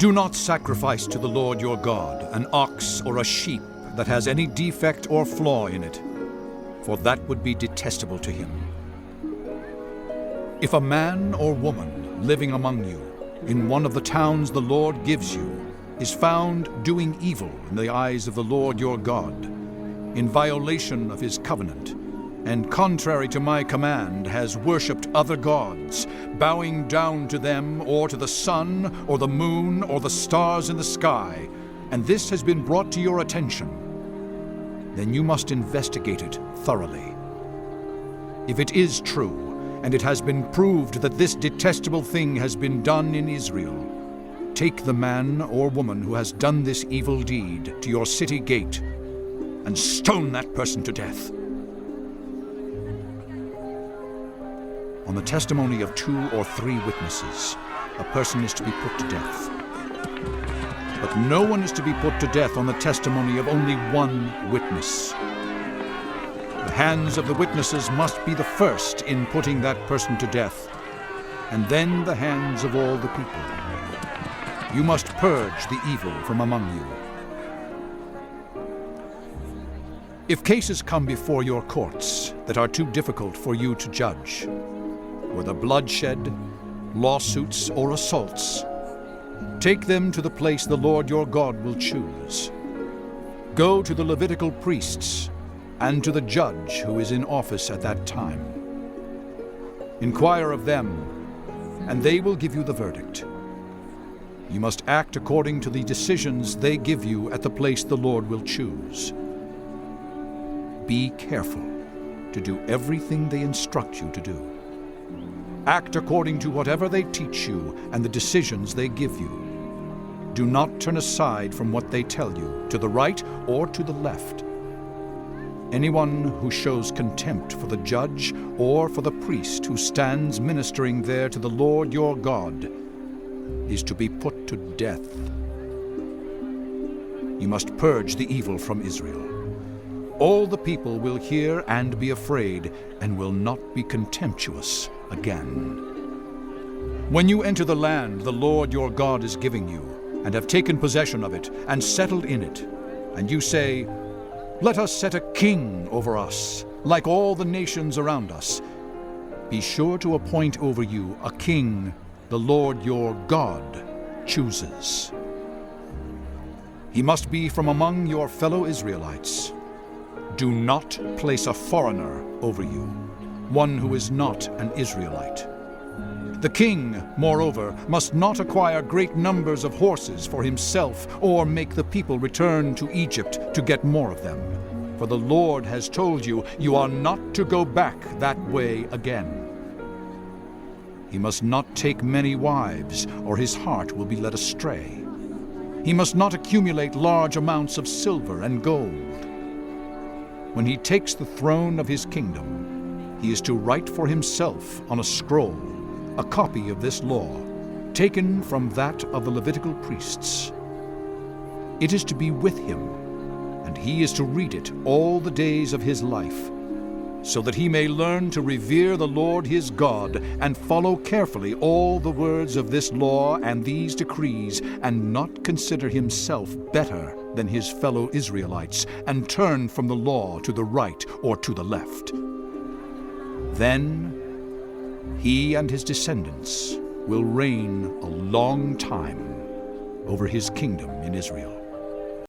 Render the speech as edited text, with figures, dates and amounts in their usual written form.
Do not sacrifice to the Lord your God an ox or a sheep that has any defect or flaw in it, for that would be detestable to him. If a man or woman living among you in one of the towns the Lord gives you is found doing evil in the eyes of the Lord your God, in violation of his covenant, and contrary to my command has worshipped other gods, bowing down to them or to the sun or the moon or the stars in the sky, and this has been brought to your attention, then you must investigate it thoroughly. If it is true, and it has been proved that this detestable thing has been done in Israel, take the man or woman who has done this evil deed to your city gate and stone that person to death. On the testimony of 2 or 3 witnesses, a person is to be put to death. But no one is to be put to death on the testimony of only 1 witness. The hands of the witnesses must be the first in putting that person to death, and then the hands of all the people. You must purge the evil from among you. If cases come before your courts that are too difficult for you to judge, whether bloodshed, lawsuits, or assaults, take them to the place the Lord your God will choose. Go to the Levitical priests and to the judge who is in office at that time. Inquire of them, and they will give you the verdict. You must act according to the decisions they give you at the place the Lord will choose. Be careful to do everything they instruct you to do. Act according to whatever they teach you and the decisions they give you. Do not turn aside from what they tell you, to the right or to the left. Anyone who shows contempt for the judge or for the priest who stands ministering there to the Lord your God is to be put to death. You must purge the evil from Israel. All the people will hear and be afraid, and will not be contemptuous again. When you enter the land the Lord your God is giving you, and have taken possession of it, and settled in it, and you say, "Let us set a king over us, like all the nations around us," be sure to appoint over you a king the Lord your God chooses. He must be from among your fellow Israelites. Do not place a foreigner over you, one who is not an Israelite. The king, moreover, must not acquire great numbers of horses for himself or make the people return to Egypt to get more of them. For the Lord has told you, you are not to go back that way again. He must not take many wives, or his heart will be led astray. He must not accumulate large amounts of silver and gold. When he takes the throne of his kingdom, he is to write for himself on a scroll a copy of this law, taken from that of the Levitical priests. It is to be with him, and he is to read it all the days of his life, so that he may learn to revere the Lord his God and follow carefully all the words of this law and these decrees, and not consider himself better than his fellow Israelites, and turn from the law to the right or to the left. Then he and his descendants will reign a long time over his kingdom in Israel.